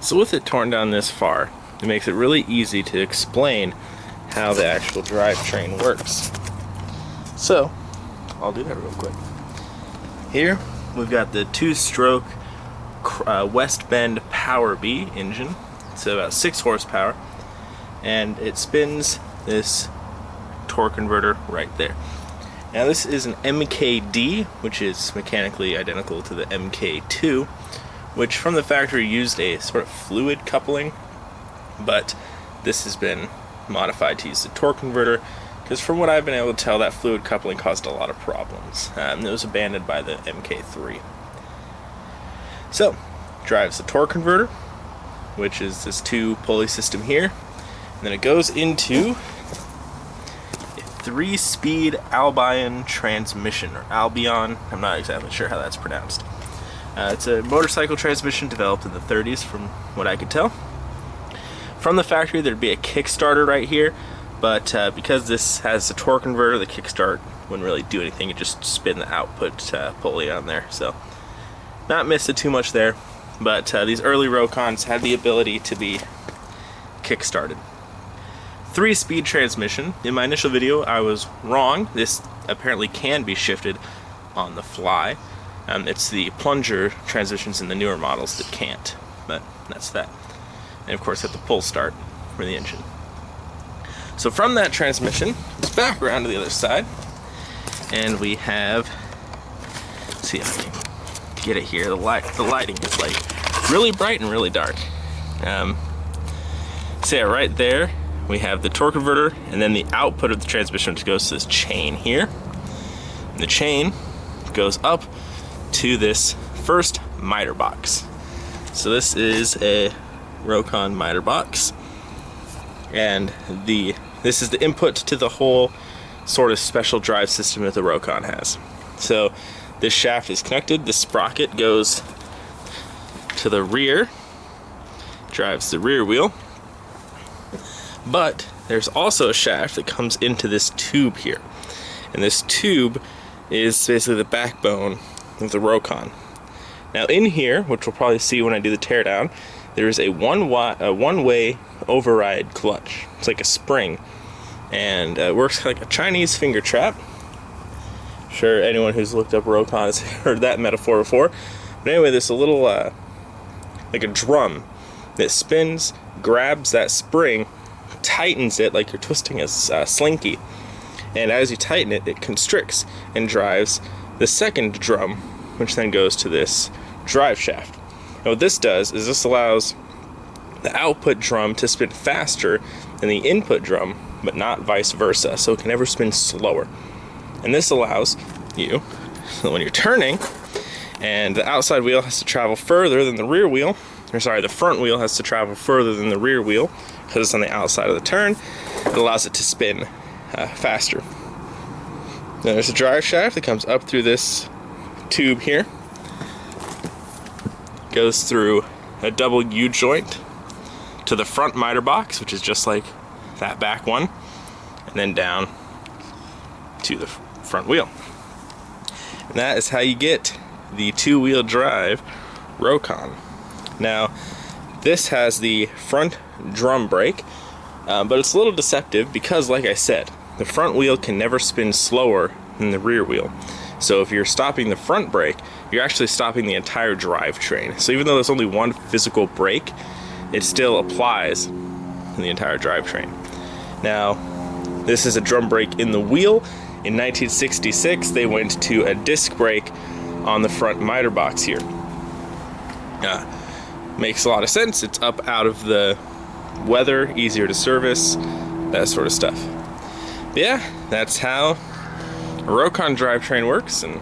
So with it torn down this far, it makes it really easy to explain how the actual drivetrain works. So, I'll do that real quick. Here, we've got the 2-stroke West Bend Power B engine. It's about 6 horsepower, and it spins this torque converter right there. Now this is an MKD, which is mechanically identical to the MK2, which from the factory used a sort of fluid coupling, but this has been modified to use the torque converter, because from what I've been able to tell, that fluid coupling caused a lot of problems. It was abandoned by the MK3. So, drives the torque converter, which is this 2-pulley system here, and then it goes into a 3-speed Albion transmission, or Albion, I'm not exactly sure how that's pronounced. It's a motorcycle transmission developed in the 30s from what I could tell. From the factory there'd be a kickstarter right here, but because this has the torque converter, the kickstart wouldn't really do anything, it just spin the output pulley on there. So not missed it too much there, but these early Rokons had the ability to be kickstarted. 3-speed transmission. In my initial video I was wrong. This apparently can be shifted on the fly. It's the plunger transmissions in the newer models that can't, but that's that. And of course at the pull start for the engine. So from that transmission, it's back around to the other side, and we have, let's see if I can get it here. The lighting is like really bright and really dark. So yeah, right there we have the torque converter, and then the output of the transmission, which goes to this chain here. And the chain goes up to this first miter box. So this is a Rokon miter box, and this is the input to the whole sort of special drive system that the Rokon has. So this shaft is connected, the sprocket goes to the rear, drives the rear wheel, but there's also a shaft that comes into this tube here, and this tube is basically the backbone of the Rokon. Now in here, which we'll probably see when I do the teardown, there is a one-way override clutch. It's like a spring, and it works like a Chinese finger trap. I'm sure anyone who's looked up Rokon has heard that metaphor before. But anyway, there's a little, like a drum that spins, grabs that spring, tightens it like you're twisting a slinky, and as you tighten it, it constricts and drives the second drum, which then goes to this drive shaft. Now what this does is this allows the output drum to spin faster than the input drum, but not vice versa, so it can never spin slower. And this allows you, so when you're turning, and the outside wheel has to travel further than the rear wheel, or sorry, the front wheel has to travel further than the rear wheel, because it's on the outside of the turn, it allows it to spin faster. Then there's a drive shaft that comes up through this tube here, goes through a double U-joint to the front miter box, which is just like that back one, and then down to the front wheel. And that is how you get the 2-wheel drive Rokon. Now this has the front drum brake, but it's a little deceptive because, like I said, the front wheel can never spin slower than the rear wheel. So if you're stopping the front brake, you're actually stopping the entire drivetrain. So even though there's only one physical brake, it still applies to the entire drivetrain. Now, this is a drum brake in the wheel. In 1966, they went to a disc brake on the front miter box here. Makes a lot of sense. It's up out of the weather, easier to service, that sort of stuff. But yeah, that's how a Rokon drivetrain works, and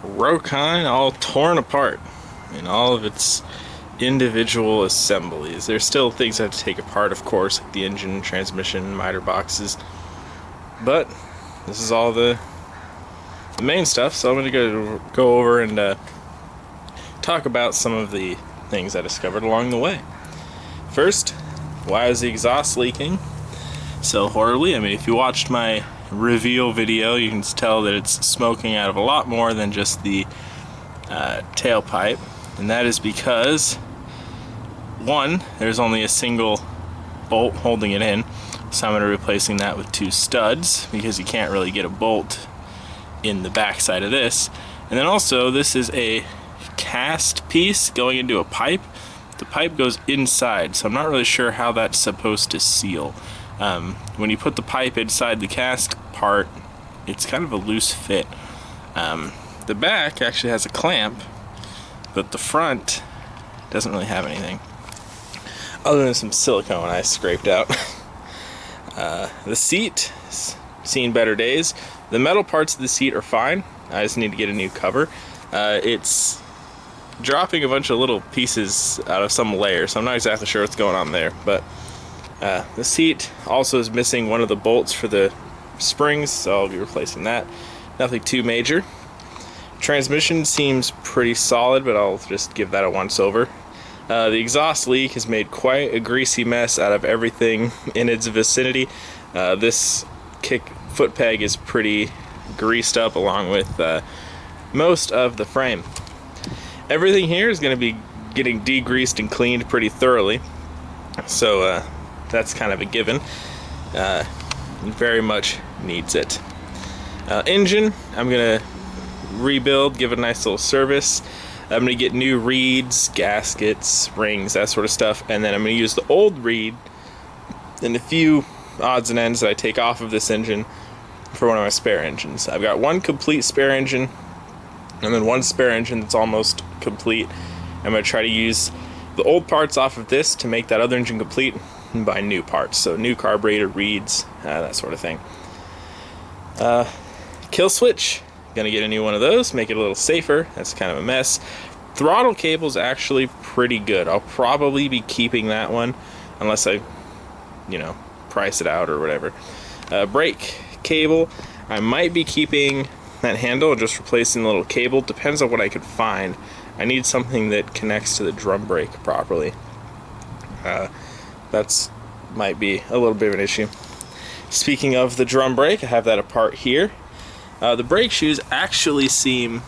Rokon all torn apart in all of its individual assemblies. There's still things I have to take apart, of course, like the engine, transmission, miter boxes. But this is all the main stuff, so I'm going to go over and talk about some of the things I discovered along the way. First, why is the exhaust leaking so horribly? I mean, if you watched my reveal video, you can tell that it's smoking out of a lot more than just the tailpipe, and that is because, one, there's only a single bolt holding it in, so I'm going to be replacing that with 2 studs because you can't really get a bolt in the back side of this. And then also, this is a cast piece going into a pipe. The pipe goes inside, so I'm not really sure how that's supposed to seal. When you put the pipe inside the cast part, it's kind of a loose fit. The back actually has a clamp, but the front doesn't really have anything other than some silicone I scraped out. The seat has seen better days. The metal parts of the seat are fine. I just need to get a new cover. It's dropping a bunch of little pieces out of some layer, so I'm not exactly sure what's going on there, but the seat also is missing one of the bolts for the springs, so I'll be replacing that. Nothing too major. Transmission seems pretty solid, but I'll just give that a once over. The exhaust leak has made quite a greasy mess out of everything in its vicinity. This foot peg is pretty greased up, along with most of the frame. Everything here is going to be getting degreased and cleaned pretty thoroughly, so that's kind of a given. Very much needs it. Engine, I'm going to rebuild, give it a nice little service. I'm going to get new reeds, gaskets, rings, that sort of stuff, and then I'm going to use the old reed and a few odds and ends that I take off of this engine for one of my spare engines. I've got one complete spare engine and then one spare engine that's almost complete. I'm going to try to use the old parts off of this to make that other engine complete and buy new parts, so new carburetor, reeds, that sort of thing. Kill switch, gonna get a new one of those, make it a little safer. That's kind of a mess. Throttle cable's actually pretty good. I'll probably be keeping that one unless I, price it out or whatever. Brake cable, I might be keeping that handle and just replacing the little cable. Depends on what I could find. I need something that connects to the drum brake properly. That's might be a little bit of an issue. Speaking of the drum brake, I have that apart here. The brake shoes actually seem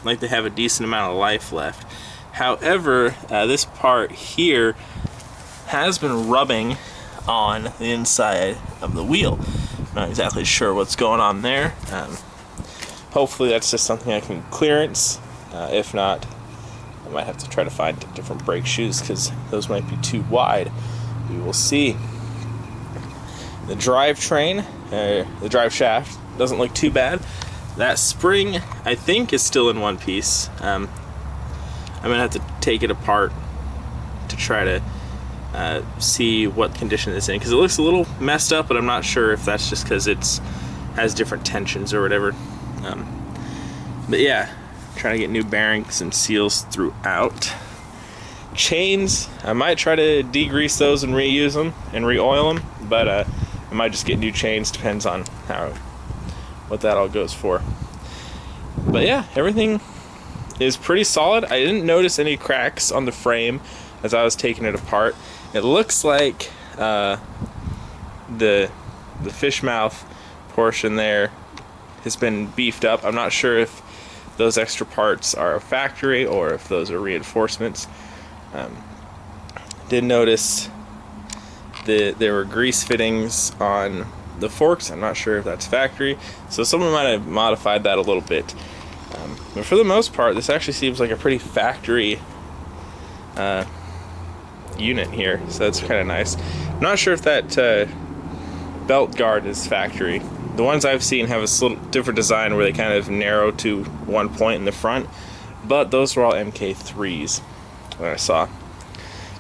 like they have a decent amount of life left. However, this part here has been rubbing on the inside of the wheel. I'm not exactly sure what's going on there. Hopefully that's just something I can clearance. If not, I might have to try to find different brake shoes because those might be too wide. We will see. The drivetrain, the drive shaft, doesn't look too bad. That spring, I think, is still in one piece. I'm gonna have to take it apart to try to see what condition it's in, because it looks a little messed up, but I'm not sure if that's just because it's has different tensions or whatever. But yeah, trying to get new bearings and seals throughout. Chains, I might try to degrease those and reuse them and re-oil them, but I might just get new chains. Depends on what that all goes for. But yeah, everything is pretty solid. I didn't notice any cracks on the frame as I was taking it apart. It looks like the fish mouth portion there has been beefed up. I'm not sure if those extra parts are a factory or if those are reinforcements. Did notice there were grease fittings on the forks. I'm not sure if that's factory, so someone might have modified that a little bit. But for the most part, this actually seems like a pretty factory unit here, so that's kind of nice. I'm not sure if that belt guard is factory. The ones I've seen have a little different design where they kind of narrow to one point in the front, but those were all MK3s that I saw.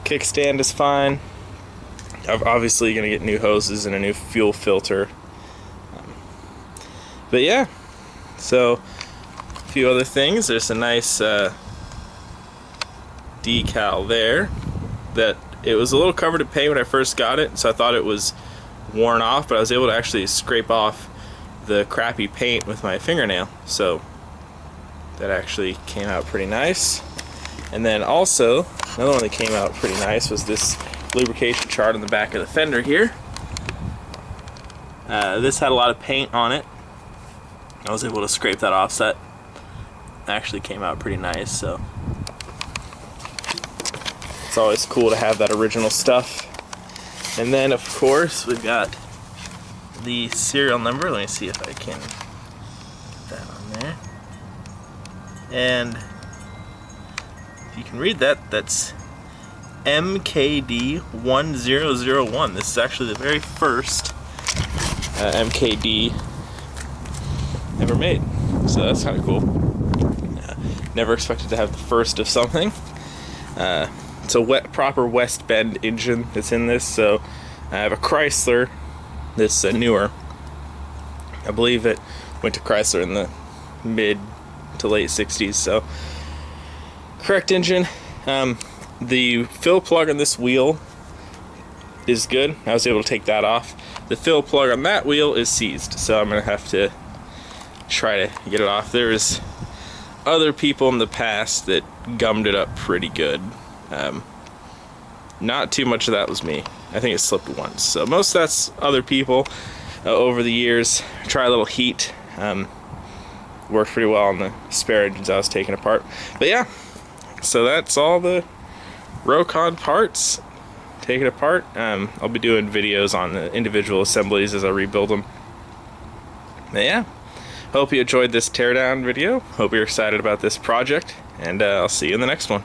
Kickstand is fine. I'm obviously going to get new hoses and a new fuel filter. But yeah, so few other things. There's a nice decal there that it was a little covered in paint when I first got it, so I thought it was worn off, but I was able to actually scrape off the crappy paint with my fingernail, so that actually came out pretty nice. And then also another one that came out pretty nice was this lubrication chart on the back of the fender here. This had a lot of paint on it. I was able to scrape that off, so that actually came out pretty nice. So it's always cool to have that original stuff. And then of course we've got the serial number. Let me see if I can get that on there. And if you can read that, that's MKD1001. This is actually the very first MKD ever made, so that's kind of cool. Never expected to have the first of something. It's a proper West Bend engine that's in this. So I have a Chrysler, this newer. I believe it went to Chrysler in the mid to late 60s. So correct engine. The fill plug on this wheel is good. I was able to take that off. The fill plug on that wheel is seized, so I'm gonna have to try to get it off. There's other people in the past that gummed it up pretty good. Not too much of that was me. I think it slipped once. So most of that's other people over the years. Try a little heat. Worked pretty well on the spare engines I was taking apart. But yeah, so that's all the Rokon parts taken apart. I'll be doing videos on the individual assemblies as I rebuild them. But yeah, hope you enjoyed this teardown video. Hope you're excited about this project, and I'll see you in the next one.